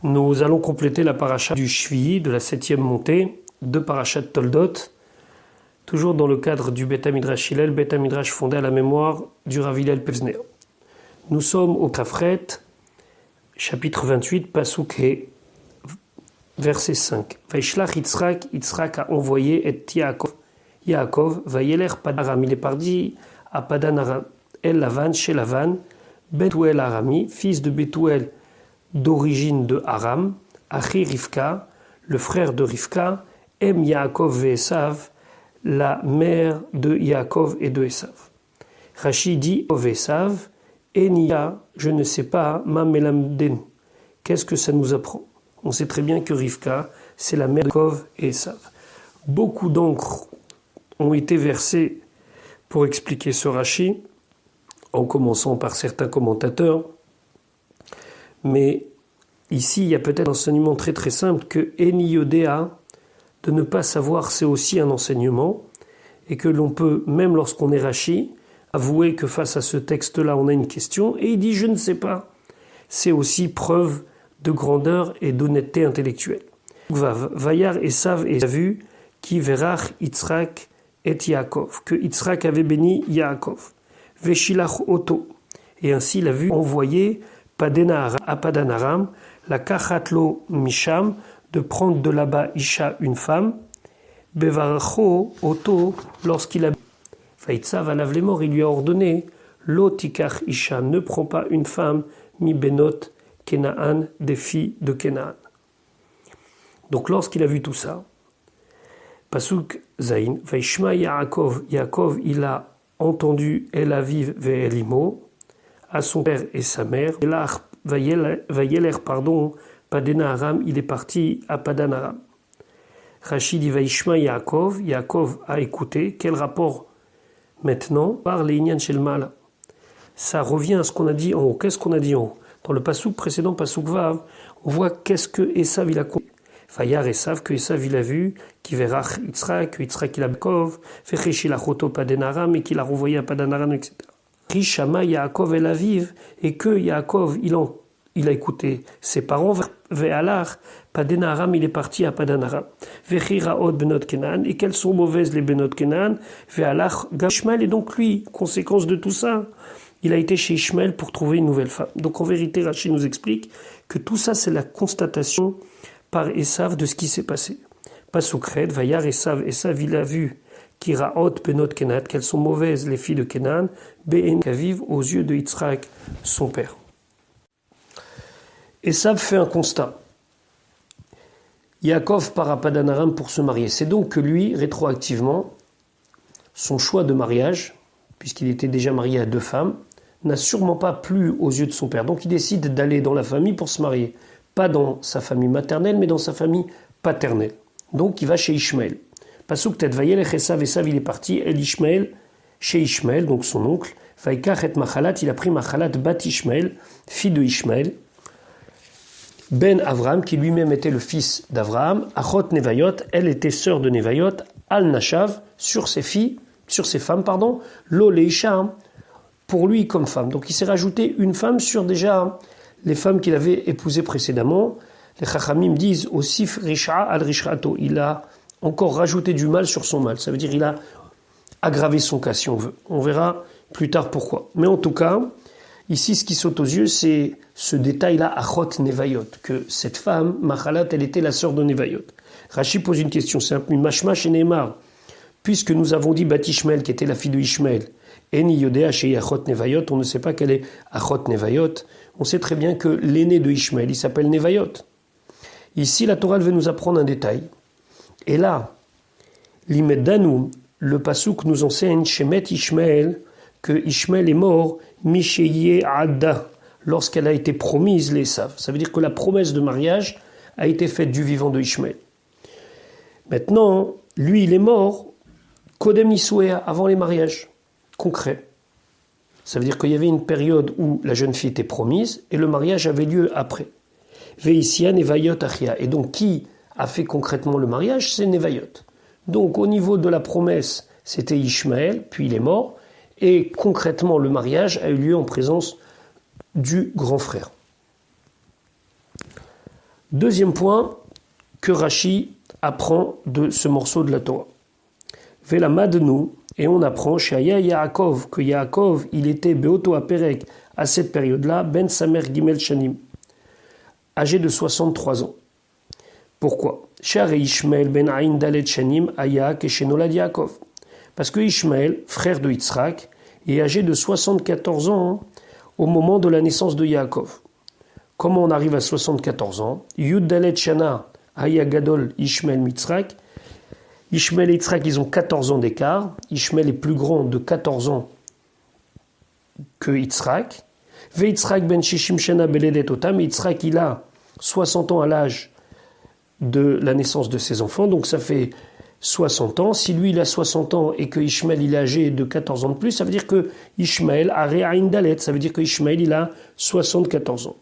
Nous allons compléter la paracha du Shvi'i, de la 7e montée, de parachat Toldot, toujours dans le cadre du Beth Midrash Hillel, Beth Midrash fondé à la mémoire du Rav Hillel Pevzner. Nous sommes au Kafret, chapitre 28, Pasuk He, verset 5. Vaishlach Yitzhak, Yitzhak a envoyé et Yaakov, Vayeler Padan Aram, il est parti à Padan Aram, El Lavan, chez Lavan, Betuel Arami, fils de Betuel, d'origine de Aram, Achi Rivka, le frère de Rivka, Em Yaakov ve Esav, la mère de Yaakov et de Esav. Rashi dit Esav, Enia, je ne sais pas, ma melamdenu. Qu'est-ce que ça nous apprend? On sait très bien que Rivka, c'est la mère de Yaakov et Esav. Beaucoup d'encre ont été versées pour expliquer ce Rashi, en commençant par certains commentateurs. Mais ici, il y a peut-être un enseignement très très simple que Eni Yodea, de ne pas savoir, c'est aussi un enseignement, et que l'on peut, même lorsqu'on est Rashi, avouer que face à ce texte-là, on a une question, et il dit « je ne sais pas ». C'est aussi preuve de grandeur et d'honnêteté intellectuelle. Vayar Esav et vu qui verrach Yitzhak et Yaakov, que Yitzhak avait béni Yaakov. Veshilach Oto, et ainsi il a vu envoyer à Padan Aram, la Kachatlo Misham, de prendre de là-bas Isha, une femme, Bevaracho Oto, lorsqu'il a Vaïtsav alav les morts, il lui a ordonné, Lo tikach Isha, ne prends pas une femme, mi benot Kenaan, des filles de Kenaan. Donc lorsqu'il a vu tout ça, Pasuk Zain, Vaishma Yaakov, Yaakov, il a entendu El Aviv ve Elimo, à son père et sa mère. Vayeler, Padena Aram, il est parti à Padan Aram. Rachid dit Vaishma Yaakov, Yaakov a écouté. Quel rapport maintenant par les Inyan Shelmal? Ça revient à ce qu'on a dit en haut. Qu'est-ce qu'on a dit en haut? Dans le pasuk précédent, pasuk Vav, on voit qu'est-ce que Esav il a compris. Vayar Esav, que Esav il a vu, qui verrach Yitzhak, que Yitzhak il a Bekov, Fechechilachoto Padan Aram, et qu'il a renvoyé à Padan Aram, etc. Rishama Yaakov El Aviv, et que Yaakov il a écouté ses parents, Ve'alar, Padan Aram, il est parti à Padan Aram. Vechiraot Benot Kenan, et quelles sont mauvaises les Benot Kenan, Ve'alar Gashmal, et donc lui, conséquence de tout ça, il a été chez Ishmael pour trouver une nouvelle femme. Donc en vérité, Rashi nous explique que tout ça, c'est la constatation par Esav de ce qui s'est passé. Pasukred, Vayar Esav, Esav il a vu Kiraot Benot Kenan, qu'elles sont mauvaises les filles de Kenan, Be'en Kaviv, aux yeux de Yitzhak, son père. Esav fait un constat. Yaakov part à Padan Aram pour se marier. C'est donc que lui, rétroactivement, son choix de mariage, puisqu'il était déjà marié à 2 femmes, n'a sûrement pas plu aux yeux de son père. Donc il décide d'aller dans la famille pour se marier. Pas dans sa famille maternelle, mais dans sa famille paternelle. Donc il va chez Ishmael. Pasuk Tet Vayelech Esav, Esav il est parti, El Ishmael, chez Ishmael, donc son oncle. Vaikach et Machalat, il a pris Machalat bat Ishmael, fille de Ishmael. Ben Avram, qui lui-même était le fils d'Avraham. Achot Nevayot, elle était sœur de Nevayot. Al Nashav, sur ses femmes, Lo Leisha, pour lui comme femme. Donc il s'est rajouté une femme sur déjà les femmes qu'il avait épousées précédemment. Les Chachamim disent aussi Risha al Rishrato. Il a encore rajouté du mal sur son mal. Ça veut dire il a aggravé son cas, si on veut. On verra plus tard pourquoi. Mais en tout cas, ici, ce qui saute aux yeux, c'est ce détail-là, Achot Nevayot, que cette femme, Machalat, elle était la sœur de Nevayot. Rashi pose une question simple, Mashma chez Neymar, puisque nous avons dit Bat Ishmael, qui était la fille de Ishmael, Eni Yodea chez Achot Nevayot, on ne sait pas quelle est Achot Nevayot, on sait très bien que l'aîné de Ishmael, il s'appelle Nevayot. Ici, la Torah veut nous apprendre un détail. Et là, l'Imeddanu, le Pasuk nous enseigne, Shemet Ishmael, que Ishmael est mort, Misheye Adda, lorsqu'elle a été promise l'Esav. Ça veut dire que la promesse de mariage a été faite du vivant de Ishmael. Maintenant, lui, il est mort, Kodem Nisouea, avant les mariages concrets. Ça veut dire qu'il y avait une période où la jeune fille était promise et le mariage avait lieu après. Veisian et Vayot Achia. Et donc, qui a fait concrètement le mariage? C'est Nevayot. Donc, au niveau de la promesse, c'était Ishmael, puis il est mort. Et concrètement, le mariage a eu lieu en présence du grand frère. Deuxième point que Rashi apprend de ce morceau de la Torah. Velamadnu, et on apprend chez Aya Yaakov que Yaakov, il était Beoto Aperek à cette période-là, Ben Samer Gimel Shanim, âgé de 63 ans. Pourquoi? Share Ishmael Ben Aïn Dalet Shanim Aya Keshenolad Yaakov. Parce que Ishmael, frère de Yitzhak, est âgé de 74 ans au moment de la naissance de Yaakov. Comment on arrive à 74 ans? Yud Dalet Shana Aya Gadol Ishmael Mitzrak. Ishmael et Yitzhak, ils ont 14 ans d'écart. Ishmael est plus grand de 14 ans que Yitzhak. Ve Yitzhak ben Shishim Shana Beledet Otam. Yitzhak, il a 60 ans à l'âge de la naissance de ses enfants. Donc ça fait 60 ans. Si lui, il a 60 ans et que Ishmael, il est âgé de 14 ans de plus, ça veut dire que Ishmael a Re'ain Dalet. Ça veut dire que Ishmael, il a 74 ans.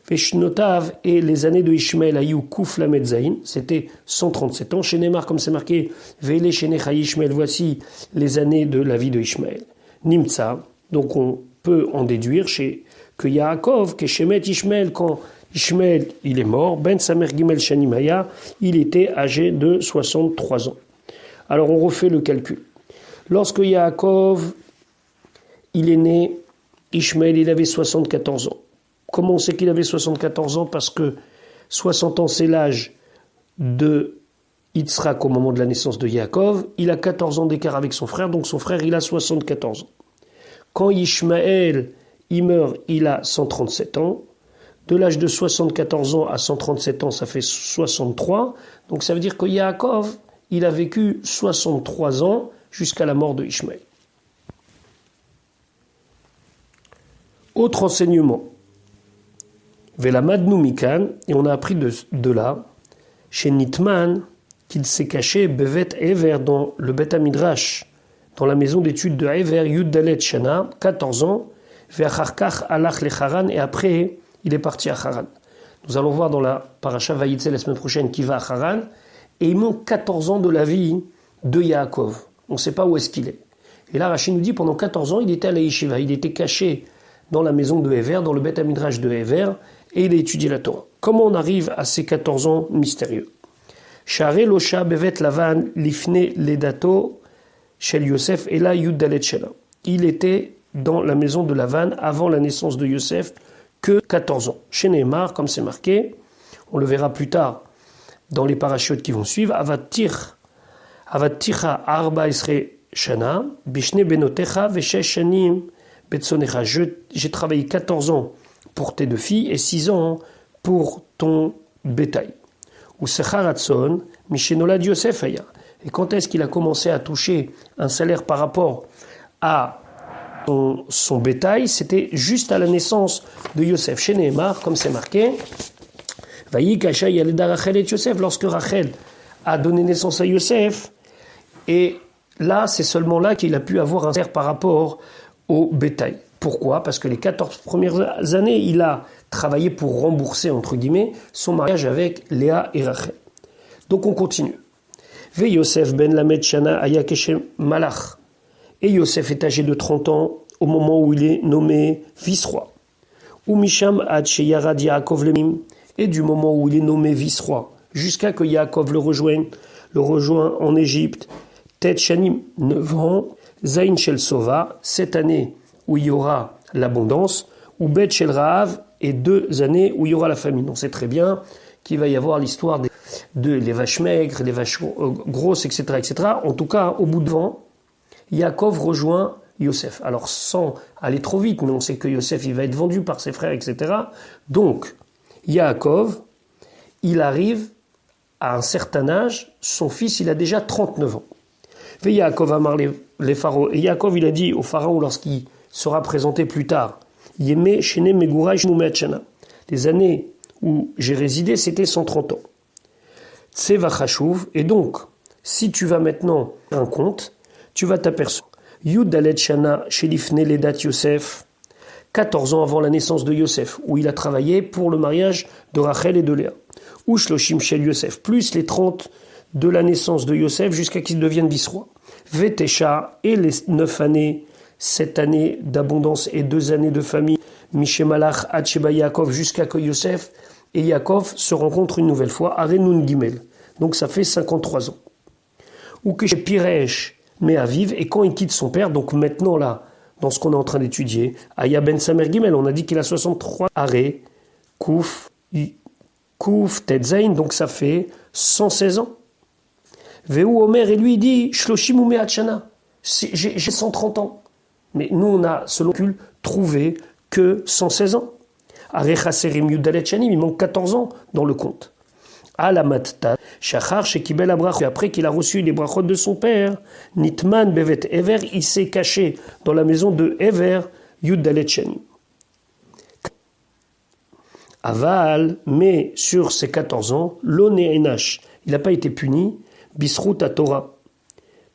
Veshnotav, et les années de Ishmael Ayou Kouf Lamed Zain, c'était 137 ans. Chez Neymar, comme c'est marqué, Vele Shenecha Ishmael, voici les années de la vie de Ishmael. Nimtsa, donc on peut en déduire que Yaakov, que Shemet Ishmael, quand Ishmael il est mort, Ben Samer Gimel Shanimaya, il était âgé de 63 ans. Alors on refait le calcul. Lorsque Yaakov il est né, Ishmael il avait 74 ans. Comment on sait qu'il avait 74 ans? Parce que 60 ans, c'est l'âge de Yitzhak au moment de la naissance de Yaakov. Il a 14 ans d'écart avec son frère, donc son frère, il a 74 ans. Quand Ishmael, il meurt, il a 137 ans. De l'âge de 74 ans à 137 ans, ça fait 63. Donc ça veut dire que Yaakov, il a vécu 63 ans jusqu'à la mort de Ishmael. Autre enseignement. Velamadnu Mikan, et on a appris de là, chez Nitman, qu'il s'est caché Bevet Ever dans le Bet Midrash, dans la maison d'études de Ever, Yud Dalet Shana, 14 ans, Ve'acharkach alach le Haran, et après, il est parti à Haran. Nous allons voir dans la Parasha Vayitze la semaine prochaine qui va à Haran, et il manque 14 ans de la vie de Yaakov. On ne sait pas où est-ce qu'il est. Et là, Rashi nous dit, pendant 14 ans, il était à la Yeshiva, il était caché dans la maison de Ever, dans le Bet Midrash de Ever, et il a étudié la Torah. Comment on arrive à ces 14 ans mystérieux? Share Losha Bevet Lavan Lifne Ledato Shel Yosef et la Yud Dalet Shela. Il était dans la maison de Lavan avant la naissance de Yosef que 14 ans. Chez Neymar, comme c'est marqué, on le verra plus tard dans les parachutes qui vont suivre, Avatircha Arba Isre Shana Bishne Benotecha Veshesh Shanim Betsonecha. J'ai travaillé 14 ans pour tes deux filles et 6 ans pour ton bétail. Ou Secharatson, Mishenolad Yosef Aya. Et quand est-ce qu'il a commencé à toucher un salaire par rapport à son bétail? C'était juste à la naissance de Yosef. Chez Neymar, comme c'est marqué, Vayikasha Yaleda Rachel et Yosef, lorsque Rachel a donné naissance à Yosef, et là, c'est seulement là qu'il a pu avoir un salaire par rapport au bétail. Pourquoi? Parce que les 14 premières années, il a travaillé pour rembourser, entre guillemets, son mariage avec Léa et Rachel. Donc on continue. Ve Yosef ben Lamed Shana Aya Keshem Malach. Et Yosef est âgé de 30 ans au moment où il est nommé vice-roi. Ou Misham Ad Sheyarad Yaakov Lemim. Et du moment où il est nommé vice-roi, jusqu'à que Yaakov le rejoint en Égypte, Tet Shanim 9 ans, Zain Shel Sova, 7 années où il y aura l'abondance, ou Bet Shel Rahav, et 2 années où il y aura la famine. On sait très bien qu'il va y avoir l'histoire de les vaches maigres, les vaches grosses, etc., etc. En tout cas, au bout de vent, Yaakov rejoint Yosef. Alors, sans aller trop vite, mais on sait que Yosef, il va être vendu par ses frères, etc. Donc, Yaakov, il arrive à un certain âge, son fils, il a déjà 39 ans. Et Yaakov a marlé les pharaons. Et Yaakov, il a dit au pharaon lorsqu'il sera présenté plus tard, Yeme Shene Megura Shmumet Shana. Les années où j'ai résidé, c'était 130 ans. Tseva Chashuv. Et donc, si tu vas maintenant faire un compte, tu vas t'apercevoir. Yud Dalet Shana Shelifne Ledat Yosef, 14 ans avant la naissance de Yosef, où il a travaillé pour le mariage de Rachel et de Léa. Ou Shloshim Shel Yosef, plus les 30 de la naissance de Yosef jusqu'à qu'il devienne vice-roi. Vetesha, et les 9 années, 7 années d'abondance et 2 années de famille, Mishemalach Ad Sheba Yaakov, jusqu'à que Yosef et Yaakov se rencontrent une nouvelle fois à Renun Gimel. Donc ça fait 53 ans. Ou que chez Piresh Meaviv, et quand il quitte son père, donc maintenant là, dans ce qu'on est en train d'étudier, Aya Ben Samer Gimel, on a dit qu'il a 63 arrêts, Kouf, Tetzain, donc ça fait 116 ans. Veu Omer, et lui il dit Shloshim Ume Hatshana, j'ai 130 ans. Mais nous on a, selon le calcul, trouvé que 116 ans. Arechaserim Yudalet Shanim, il manque 14 ans dans le compte. Alamatta, Shachar Shekibel Abrachot, après qu'il a reçu les brachot de son père, Nitman Bevet Ever, il s'est caché dans la maison de Ever, Yudalet Shanim. Aval, mais sur ses 14 ans, l'Oné Enash, il n'a pas été puni, Bisrout à Torah,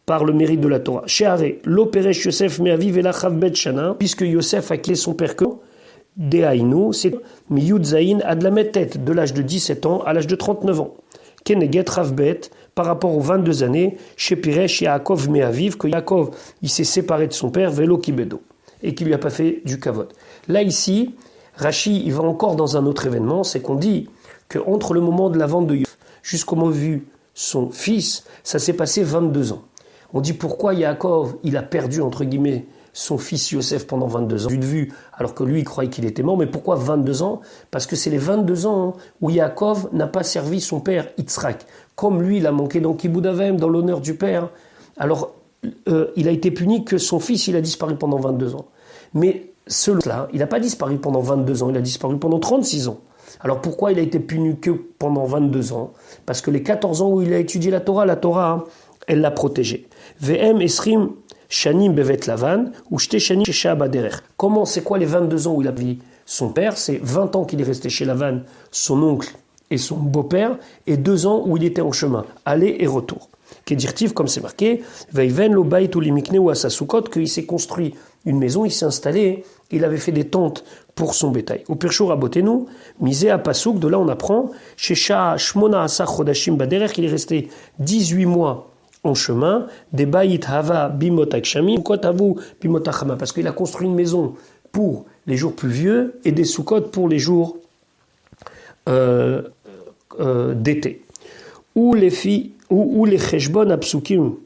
par le mérite de la Torah. Sheharé, l'Operesh Yosef Meaviv Elachav Bet Shana, puisque Yosef a quitté son père que Dehaïnou, c'est Miyud Zayin à de la tête de l'âge de 17 ans à l'âge de 39 ans. Keneget Ravbet, par rapport aux 22 années, chez Piresh Yaakov Meaviv, que Yaakov il s'est séparé de son père, Velo Kibedo, et qui lui a pas fait du kavod. Là ici, Rashi il va encore dans un autre événement, c'est qu'on dit qu'entre le moment de la vente de Yosef jusqu'au moment vu son fils, ça s'est passé 22 ans. On dit pourquoi Yaakov il a perdu entre guillemets son fils Yosef pendant 22 ans, de vue, alors que lui il croyait qu'il était mort, mais pourquoi 22 ans? Parce que c'est les 22 ans où Yaakov n'a pas servi son père Yitzhak. Comme lui il a manqué dans Kibud Avim, dans l'honneur du père, alors il a été puni que son fils il a disparu pendant 22 ans. Mais cela, il n'a pas disparu pendant 22 ans, il a disparu pendant 36 ans. Alors pourquoi il a été puni que pendant 22 ans? Parce que les 14 ans où il a étudié la Torah, elle l'a protégé. VM Esrim Shanim Bevet Lavan ou Shte Shanim Shesha Baderer. Comment, c'est quoi les 22 ans où il a vu son père? C'est 20 ans qu'il est resté chez Lavan, son oncle et son beau-père, et 2 ans où il était en chemin, aller et retour. Kedirtiv, comme c'est marqué, Veiven lo bait ou limikne ou asasukot, qu'il s'est construit une maison, il s'est installé, il avait fait des tentes pour son bétail. Au Pirchou Rabotenu, misé à Pasouk, de là on apprend, Shesha Shmona Asa Chodashim Baderer, qu'il est resté 18 mois en chemin, des Baït Hava Bimotak Shamim, Kotavu Bimotachama, parce qu'il a construit une maison pour les jours pluvieux et des soukot pour les jours d'été. Ou les Cheshbon Apsukim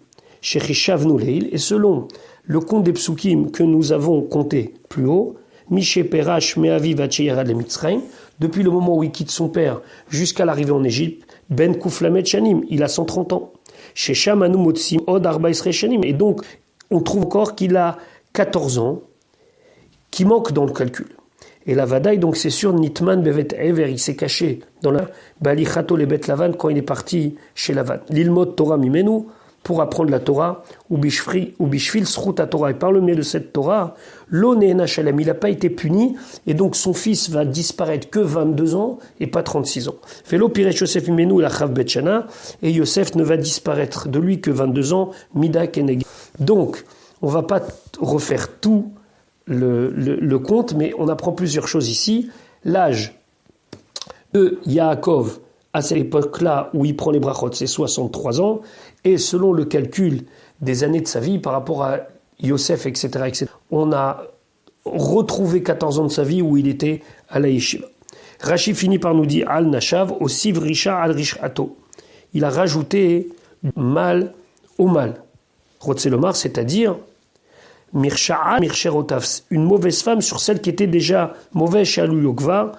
Shechishavnu Leil, et selon le compte des Psukim que nous avons compté plus haut, Mishe Perash Meavi Vacheyara de Mitzrayim, depuis le moment où il quitte son père jusqu'à l'arrivée en Égypte, Ben Kuflamet Shanim, il a 130 ans. Chez Shamanu Motsim Od Arba Shanim, et donc on trouve encore qu'il a 14 ans, qui manque dans le calcul. Et la Vadaï, donc c'est sûr, Nitman Bevet Ever, il s'est caché dans la Balichato le Bet Lavan quand il est parti chez Lavan. L'Ilmod Torah Mimenu, pour apprendre la Torah, ou Bishfil Srut à Torah, et par le biais de cette Torah, l'Onéna Shalem, il n'a pas été puni, et donc son fils va disparaître que 22 ans, et pas 36 ans. Velo Piresh Yosef Mimenu, la Chav Bet Shana, et Yosef ne va disparaître de lui que 22 ans, Mida Keneg. Donc, on ne va pas refaire tout le compte, mais on apprend plusieurs choses ici. L'âge de Yaakov, à cette époque-là où il prend les brachot, c'est 63 ans, et selon le calcul des années de sa vie par rapport à Yosef, etc., on a retrouvé 14 ans de sa vie où il était à la yeshiva. Rashi finit par nous dire Al Nashav, au Siv Risha Al Rishato. Il a rajouté mal au mal. Rotzelomar, c'est-à-dire Mirsha'a Mircherotavs, une mauvaise femme sur celle qui était déjà mauvaise chez Aluyokvar,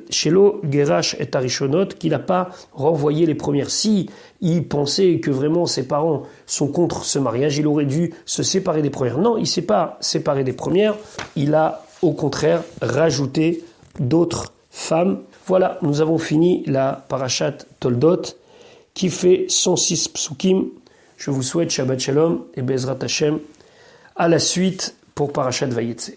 Shelo Gerash et Arishonot, qu'il n'a pas renvoyé les premières. Si il pensait que vraiment ses parents sont contre ce mariage, il aurait dû se séparer des premières. Non, il ne s'est pas séparé des premières, il a au contraire rajouté d'autres femmes. Voilà, nous avons fini la parashat Toldot qui fait 106 psukim. Je vous souhaite Shabbat Shalom et Bezrat Hashem à la suite pour parashat Vayetze.